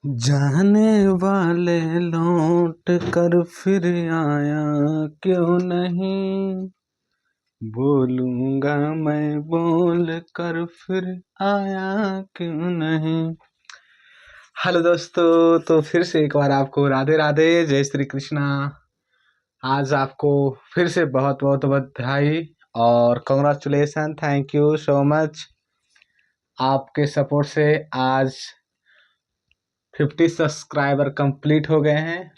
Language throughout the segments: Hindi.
जाने वाले लौट कर फिर आया क्यों नहीं। बोलूंगा मैं बोल कर फिर आया क्यों नहीं। हेलो दोस्तों, तो फिर से एक बार आपको राधे राधे, जय श्री कृष्णा। आज आपको फिर से बहुत बहुत बधाई और congratulation, thank you so much. आपके सपोर्ट से आज 50 सब्सक्राइबर कंप्लीट हो गए हैं।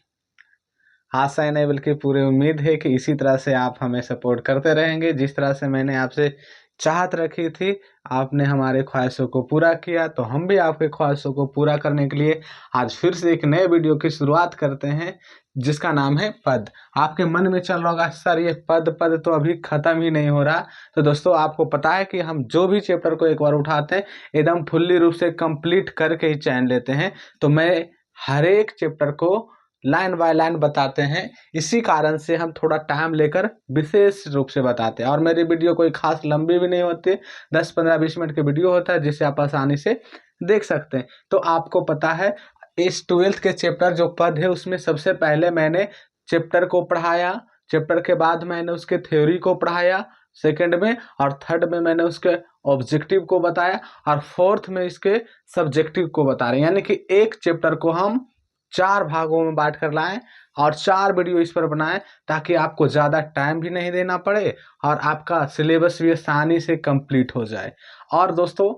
आशा नहीं बल्कि पूरी उम्मीद है कि इसी तरह से आप हमें सपोर्ट करते रहेंगे। जिस तरह से मैंने आपसे चाहत रखी थी, आपने हमारे ख्वाहिशों को पूरा किया, तो हम भी आपके ख्वाहिशों को पूरा करने के लिए आज फिर से एक नए वीडियो की शुरुआत करते हैं, जिसका नाम है पद। आपके मन में चल रहा होगा सर ये पद पद तो अभी ख़त्म ही नहीं हो रहा। तो दोस्तों, आपको पता है कि हम जो भी चैप्टर को एक बार उठाते हैं एकदम फुल्ली रूप से कंप्लीट करके ही चैन लेते हैं। तो मैं हर एक चैप्टर को लाइन बाय लाइन बताते हैं। इसी कारण से हम थोड़ा टाइम लेकर विशेष रूप से बताते हैं, और मेरी वीडियो कोई खास लंबी भी नहीं होती, 10-15-20 मिनट की वीडियो होता है जिसे आप आसानी से देख सकते हैं। तो आपको पता है इस 12th के चैप्टर जो पद है उसमें सबसे पहले मैंने चैप्टर को पढ़ाया, चैप्टर के बाद मैंने उसके थ्योरी को पढ़ाया सेकंड में, और थर्ड में मैंने उसके ऑब्जेक्टिव को बताया, और फोर्थ में इसके सब्जेक्टिव को बता रहे हैं। यानी कि एक चैप्टर को हम 4 भागों में बांट कर लाएं और 4 वीडियो इस पर बनाएं, ताकि आपको ज़्यादा टाइम भी नहीं देना पड़े और आपका सिलेबस भी आसानी से कंप्लीट हो जाए। और दोस्तों,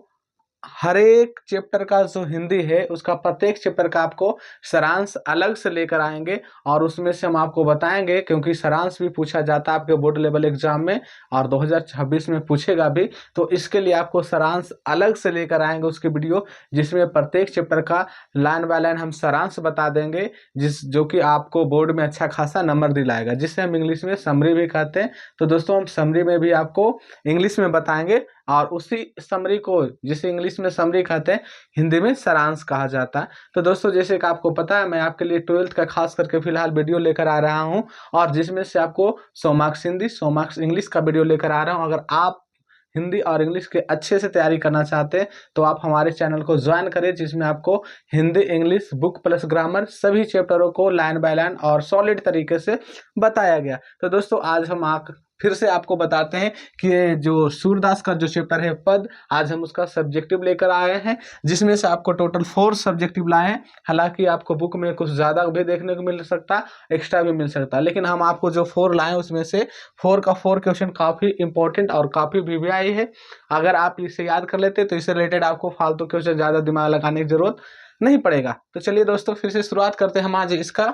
हर एक चैप्टर का जो हिंदी है उसका प्रत्येक चैप्टर का आपको सारांश अलग से लेकर आएंगे, और उसमें से हम आपको बताएंगे, क्योंकि सारांश भी पूछा जाता है आपके बोर्ड लेवल एग्जाम में और 2026 में पूछेगा भी। तो इसके लिए आपको सारांश अलग से लेकर आएंगे उसकी वीडियो, जिसमें प्रत्येक चैप्टर का लाइन बाय लाइन हम सारांश बता देंगे, जो कि आपको बोर्ड में अच्छा खासा नंबर दिलाएगा, जिसे हम इंग्लिश में समरी भी कहते हैं। तो दोस्तों, हम समरी में भी आपको इंग्लिश में बताएंगे, और उसी समरी को, जिसे इंग्लिश में समरी कहते हैं, हिंदी में सारांश कहा जाता है। तो दोस्तों, जैसे कि आपको पता है, मैं आपके लिए 12th का खास करके फिलहाल वीडियो लेकर आ रहा हूं, और जिसमें से आपको 100 मार्क्स हिंदी 100 मार्क्स इंग्लिश का वीडियो लेकर आ रहा हूं। अगर आप हिंदी और इंग्लिश के अच्छे से तैयारी करना चाहते हैं तो आप हमारे चैनल को ज्वाइन करें, जिसमें आपको Hindi English book plus grammar सभी चैप्टरों को लाइन बाय लाइन और सॉलिड तरीके से बताया गया। तो दोस्तों, आज हम फिर से आपको बताते हैं कि ये जो सूरदास का जो चैप्टर है पद, आज हम उसका सब्जेक्टिव लेकर आए हैं, जिसमें से आपको टोटल 4 सब्जेक्टिव लाए हैं। हालांकि आपको बुक में कुछ ज़्यादा भी देखने को मिल सकता, एक्स्ट्रा भी मिल सकता, लेकिन हम आपको जो 4 लाए हैं उसमें से 4 का 4 क्वेश्चन काफ़ी इंपॉर्टेंट और काफ़ी वीवीआई है। अगर आप इसे याद कर लेते तो इससे रिलेटेड आपको फालतू क्वेश्चन ज़्यादा दिमाग लगाने की जरूरत नहीं पड़ेगा। तो चलिए दोस्तों, फिर से शुरुआत करते हैं हम आज इसका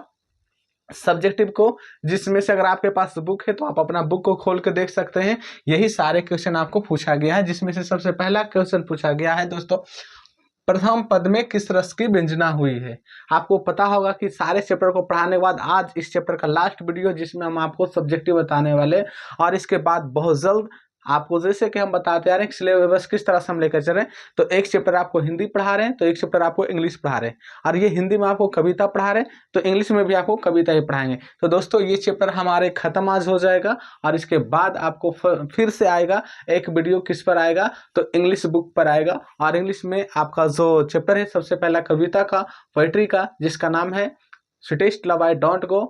सब्जेक्टिव को, जिसमें से अगर आपके पास बुक है तो आप अपना बुक को खोल के देख सकते हैं। यही सारे क्वेश्चन आपको पूछा गया है, जिसमें से सबसे पहला क्वेश्चन पूछा गया है दोस्तों, प्रथम पद में किस रस की व्यंजना हुई है। आपको पता होगा कि सारे चैप्टर को पढ़ाने के बाद आज इस चैप्टर का लास्ट वीडियो, जिसमें हम आपको सब्जेक्टिव बताने वाले, और इसके बाद बहुत जल्द आपको, जैसे कि हम बताते आ रहे हैं सिलेबस किस तरह से हम लेकर चल रहे हैं, तो एक चैप्टर आपको हिंदी पढ़ा रहे हैं तो एक चैप्टर आपको इंग्लिश पढ़ा रहे हैं, और ये हिंदी में आपको कविता पढ़ा रहे हैं तो इंग्लिश में भी आपको कविता ही पढ़ाएंगे। तो दोस्तों, ये चैप्टर हमारे खत्म आज हो जाएगा, और इसके बाद आपको फिर से आएगा एक वीडियो, किस पर आएगा तो इंग्लिश बुक पर आएगा। और इंग्लिश में आपका जो चैप्टर है सबसे पहला कविता का, पोएट्री का, जिसका नाम है sweetest love I don't go,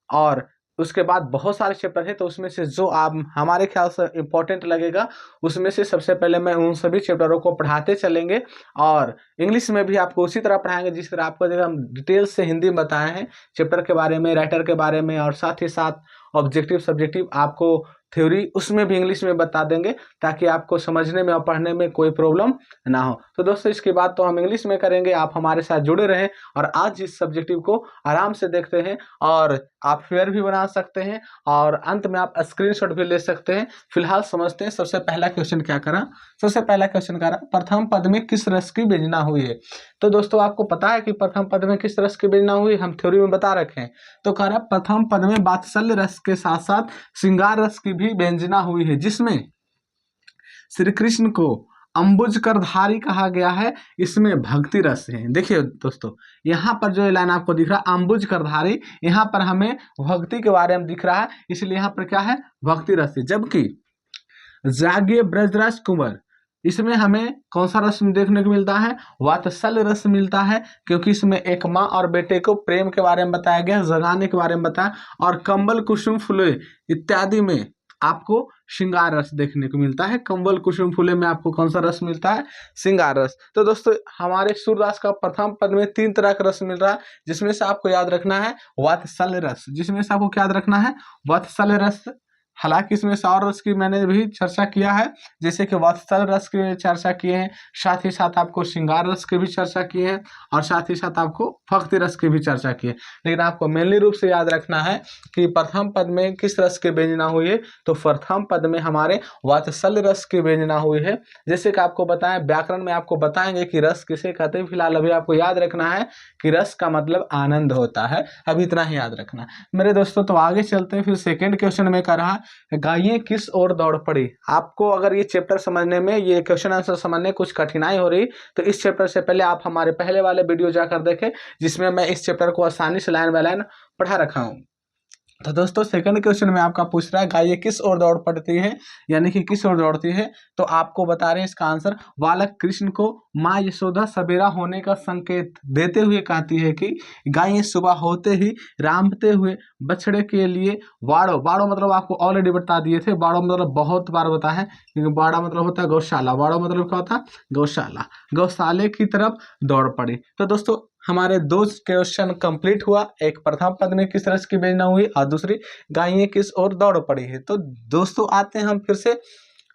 और उसके बाद बहुत सारे चैप्टर है, तो उसमें से जो आप हमारे ख्याल से इम्पोर्टेंट लगेगा उसमें से सबसे पहले मैं उन सभी चैप्टरों को पढ़ाते चलेंगे, और इंग्लिश में भी आपको उसी तरह पढ़ाएंगे जिस तरह आपको जगह हम डिटेल से हिंदी में बताए हैं चैप्टर के बारे में, राइटर के बारे में, और साथ ही साथ ऑब्जेक्टिव सब्जेक्टिव आपको थ्योरी उसमें भी इंग्लिश में बता देंगे, ताकि आपको समझने में और पढ़ने में कोई प्रॉब्लम ना हो। तो दोस्तों, इसके बाद तो हम इंग्लिश में करेंगे, आप हमारे साथ जुड़े रहें और आज इस सब्जेक्टिव को आराम से देखते हैं, और आप फेयर भी बना सकते हैं, और अंत में आप स्क्रीनशॉट भी ले सकते हैं। फिलहाल समझते हैं सबसे पहला क्वेश्चन क्या करा। सबसे पहला क्वेश्चन करा, प्रथम पद में किस रस की व्यंजना हुई है। तो दोस्तों, आपको पता है कि प्रथम पद में किस रस की व्यंजना हुई, हम थ्योरी में बता रखे हैं। तो कह रहा प्रथम पद में वात्सल्य रस के साथ साथ श्रृंगार रस की भी व्यंजना हुई है, जिसमें श्री कृष्ण को अंबुज करधारी कहा गया है, इसमें भक्ति रस है। देखिए दोस्तों, यहाँ पर जो लाइन आपको दिख रहा है अंबुज करधारी, यहाँ पर हमें भक्ति के बारे में दिख रहा है, इसलिए यहाँ पर क्या है, भक्ति रस है। जबकि जागिए ब्रजराज कुंवर, इसमें हमें कौन सा रस देखने को मिलता है? वात्सल्य रस मिलता है, क्योंकि इसमें एक माँ और बेटे को प्रेम के बारे में बताया गया, जगाने के बारे में बताया। और कंबल कुसुम फुले इत्यादि में आपको श्रृंगार रस देखने को मिलता है। कंबल कुसुम फुले में आपको कौन सा रस मिलता है? श्रृंगार रस। तो दोस्तों हमारे सूरदास का प्रथम पद में 3 तरह का रस मिल रहा है, जिसमें से आपको याद रखना है वात्सल्य रस। जिसमें से आपको क्या याद रखना है? वात्सल्य रस। हालांकि इसमें से और रस की मैंने भी चर्चा किया है, जैसे कि वात्सल्य रस की चर्चा किए हैं, साथ ही साथ आपको श्रृंगार रस की भी चर्चा किए हैं, और साथ ही साथ आपको भक्ति रस की भी चर्चा की है। लेकिन आपको मेनली रूप से याद रखना है कि प्रथम पद में किस रस की व्यंजना हुई है? तो प्रथम पद में हमारे वात्सल्य रस की व्यंजना हुई है। जैसे कि आपको बताएं, व्याकरण में आपको बताएंगे कि रस किसे कहते हैं। फिलहाल अभी आपको याद रखना है कि रस का मतलब आनंद होता है। अभी इतना ही याद रखना मेरे दोस्तों। तो आगे चलते हैं, फिर सेकेंड क्वेश्चन में कर रहा गायें किस ओर दौड़ पड़ी। आपको अगर ये चैप्टर समझने में, ये क्वेश्चन आंसर समझने कुछ कठिनाई हो रही, तो इस चैप्टर से पहले आप हमारे पहले वाले वीडियो जाकर देखें, जिसमें मैं इस चैप्टर को आसानी से लाइन बाय लाइन पढ़ा रखा हूँ। तो दोस्तों सेकंड क्वेश्चन में आपका पूछ रहा है गाय किस ओर दौड़ पड़ती है, यानी कि किस ओर दौड़ती है। तो आपको बता रहे हैं इसका आंसर, बालक कृष्ण को माँ यशोदा सवेरा होने का संकेत देते हुए कहती है कि गायें सुबह होते ही रामते हुए बछड़े के लिए बाड़ो, बाड़ो मतलब आपको ऑलरेडी बता दिए थे, बाड़ो मतलब बहुत बार बताया है, क्योंकि बाड़ा मतलब होता है गौशाला, बाड़ो मतलब क्या होता है? गौशाला, गौशाले की तरफ दौड़ पड़ी। तो दोस्तों हमारे 2 क्वेश्चन कंप्लीट हुआ, एक प्रथम पद में किस रस की व्यंजना हुई और दूसरी गायें किस ओर दौड़ पड़ी है। तो दोस्तों आते हैं हम फिर से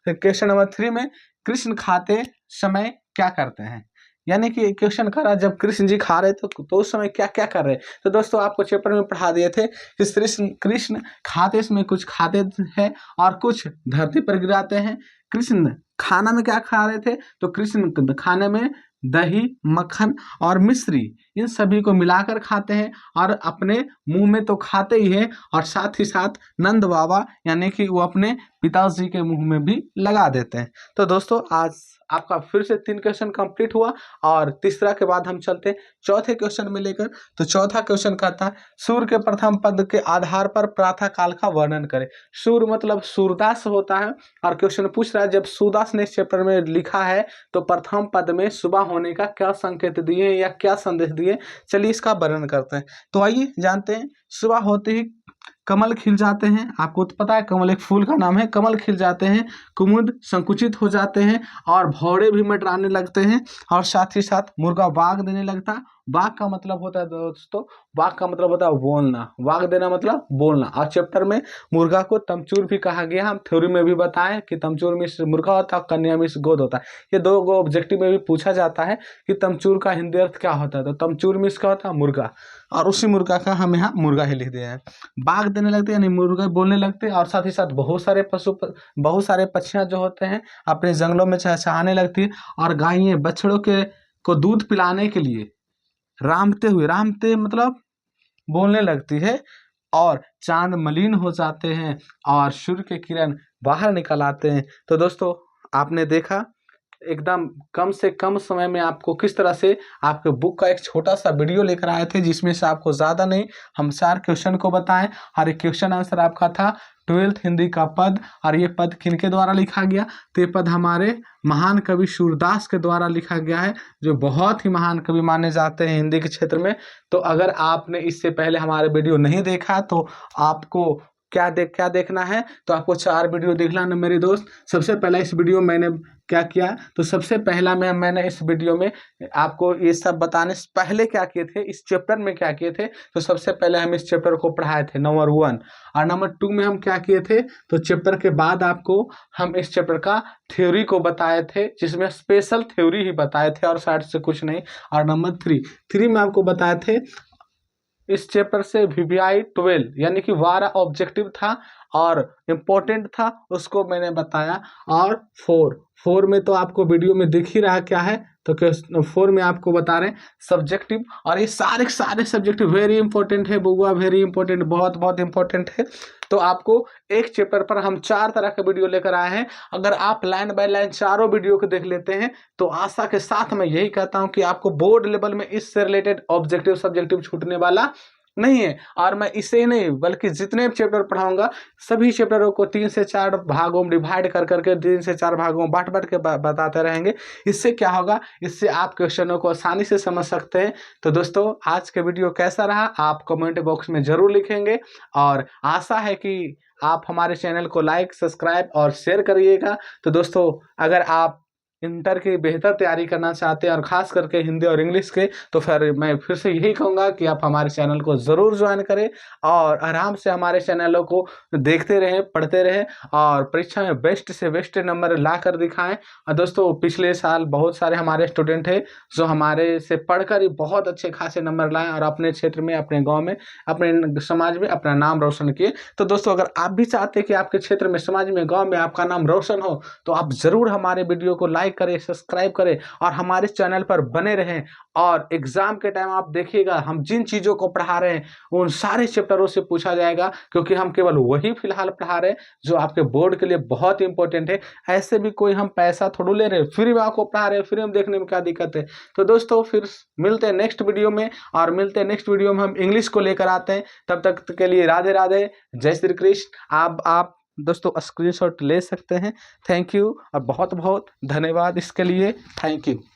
क्वेश्चन नंबर 3 में, कृष्ण खाते समय क्या करते हैं, यानी कि क्वेश्चन कर रहा जब कृष्ण जी खा रहे तो उस समय क्या क्या कर रहे। तो दोस्तों आपको चैप्टर में पढ़ा दिए थे कि कृष्ण खाते समय कुछ खाते हैं और कुछ धरती पर गिराते हैं। कृष्ण खाना में क्या खा रहे थे? तो कृष्ण खाने में दही, मक्खन और मिश्री, इन सभी को मिलाकर खाते हैं, और अपने मुंह में तो खाते ही हैं, और साथ ही साथ नंद बाबा यानी कि वो अपने पिताजी के मुंह में भी लगा देते हैं। तो दोस्तों आज आपका फिर से 3 क्वेश्चन कंप्लीट हुआ, और तीसरा के बाद हम चलते हैं चौथे क्वेश्चन में लेकर। तो चौथा क्वेश्चन कहता है सूर्य के प्रथम पद के आधार पर प्रातः काल का वर्णन करें। सूर्य मतलब सूरदास होता है, और क्वेश्चन पूछ रहा है जब सूरदास ने इस चैप्टर में लिखा है तो प्रथम पद में सुबह होने का क्या संकेत दिए या क्या संदेश दिए, चलिए इसका वर्णन करते हैं। तो आइए जानते हैं। सुबह होते ही कमल खिल जाते हैं, आपको तो पता है कमल एक फूल का नाम है। कमल खिल जाते हैं, कुमुद संकुचित हो जाते हैं, और भौरे भी मंडराने लगते हैं, और साथ ही साथ मुर्गा वाग देने लगता है। वाग का मतलब होता है दोस्तों, वाग का मतलब होता है बोलना, वाग देना मतलब बोलना। और चैप्टर में मुर्गा को तमचूर भी कहा गया। हम थ्योरी में भी बताएं कि तमचूर मीन्स मुर्गा होता है, कन्या मीन्स गोद होता है। ये 2 ऑब्जेक्टिव में भी पूछा जाता है कि तमचूर का हिंदी अर्थ क्या होता है। तो तमचूर मीन्स क्या होता है? मुर्गा, और उसी मुर्गा का हम यहाँ मुर्गा ही लिख दिए हैं। बाग देने लगते हैं यानी मुर्गा बोलने लगते हैं, और साथ ही साथ बहुत सारे पक्षियाँ जो होते हैं अपने जंगलों में चहचहाने लगती है, और गायें बछड़ों को दूध पिलाने के लिए रामते मतलब बोलने लगती है, और चांद मलिन हो जाते हैं, और सूर्य के किरण बाहर निकल आते हैं। तो दोस्तों आपने देखा एकदम कम से कम समय में आपको किस तरह से आपके बुक का एक छोटा सा वीडियो लेकर आए थे, जिसमें से आपको ज़्यादा नहीं हम 4 क्वेश्चन को बताएं। हर एक क्वेश्चन आंसर आपका था 12th हिंदी का पद, और ये पद किनके द्वारा लिखा गया? तो ये पद हमारे महान कवि सूरदास के द्वारा लिखा गया है, जो बहुत ही महान कवि माने जाते हैं हिंदी के क्षेत्र में। तो अगर आपने इससे पहले हमारे वीडियो नहीं देखा तो आपको क्या देखना है? तो आपको 4 वीडियो देखना है मेरे दोस्त। सबसे पहला इस वीडियो मैंने क्या किया, तो सबसे पहला मैंने इस वीडियो में आपको ये सब बताने से पहले क्या किए थे, इस चैप्टर में क्या किए थे। तो सबसे पहले हम इस चैप्टर को पढ़ाए थे नंबर 1, और नंबर 2 में हम क्या किए थे, तो चैप्टर के बाद आपको हम इस चैप्टर का थ्योरी को बताए थे, जिसमें स्पेशल थ्योरी ही बताए थे और साइड से कुछ नहीं। और नंबर 3 में आपको बताए थे इस चैप्टर से VVI 12 यानी कि 12 ऑब्जेक्टिव था और इम्पोर्टेंट था, उसको मैंने बताया। और 4 में तो आपको वीडियो में दिख ही रहा क्या है, तो 4 में आपको बता रहे हैं सब्जेक्टिव, और ये सारे सब्जेक्टिव वेरी इंपॉर्टेंट है बुआ, वेरी इंपॉर्टेंट, बहुत बहुत इंपॉर्टेंट है। तो आपको एक चैप्टर पर हम 4 तरह के वीडियो लेकर आए हैं। अगर आप लाइन बाय लाइन चारों वीडियो को देख लेते हैं तो आशा के साथ मैं यही कहता हूं कि आपको बोर्ड लेवल में इससे रिलेटेड ऑब्जेक्टिव सब्जेक्टिव छूटने वाला नहीं है। और मैं इसे ही नहीं बल्कि जितने भी चैप्टर पढ़ाऊंगा सभी चैप्टरों को 3 से 4 भागों में डिवाइड कर करके 3 से 4 भागों में बांट के बताते रहेंगे। इससे क्या होगा, इससे आप क्वेश्चनों को आसानी से समझ सकते हैं। तो दोस्तों आज का वीडियो कैसा रहा आप कमेंट बॉक्स में जरूर लिखेंगे, और आशा है कि आप हमारे चैनल को लाइक, सब्सक्राइब और शेयर करिएगा। तो दोस्तों अगर आप इंटर की बेहतर तैयारी करना चाहते हैं और ख़ास करके हिंदी और इंग्लिश के, तो फिर मैं फिर से यही कहूँगा कि आप हमारे चैनल को ज़रूर ज्वाइन करें और आराम से हमारे चैनलों को देखते रहें, पढ़ते रहें और परीक्षा में बेस्ट से बेस्ट नंबर ला कर दिखाएँ। और दोस्तों पिछले साल बहुत सारे हमारे स्टूडेंट हैं जो हमारे से पढ़कर ही बहुत अच्छे खासे नंबर लाए और अपने क्षेत्र में, अपने गाँव में, अपने समाज में अपना नाम रोशन किए। तो दोस्तों अगर आप भी चाहते हैं कि आपके क्षेत्र में, समाज में, गाँव में आपका नाम रोशन हो, तो आप ज़रूर हमारे वीडियो को लाइक करें, सब्सक्राइब करें और हमारे चैनल पर बने रहें। और एग्जाम के टाइम आप देखिएगा हम जिन चीज़ों को पढ़ा रहे हैं उन सारे चैप्टरों से पूछा जाएगा, क्योंकि हम केवल वही फिलहाल पढ़ा रहे हैं जो आपके बोर्ड के लिए बहुत इंपॉर्टेंट है। ऐसे भी कोई हम पैसा थोड़ा ले रहे हैं, फ्री में आपको पढ़ा रहे हैं, फ्री में देखने में क्या दिक्कत है। तो दोस्तों फिर मिलते हैं नेक्स्ट वीडियो में, और मिलते हैं नेक्स्ट वीडियो में हम इंग्लिश को लेकर आते हैं। तब तक के लिए राधे राधे, जय श्री कृष्ण। आप दोस्तों स्क्रीनशॉट ले सकते हैं। थैंक यू और बहुत बहुत धन्यवाद इसके लिए। Thank you.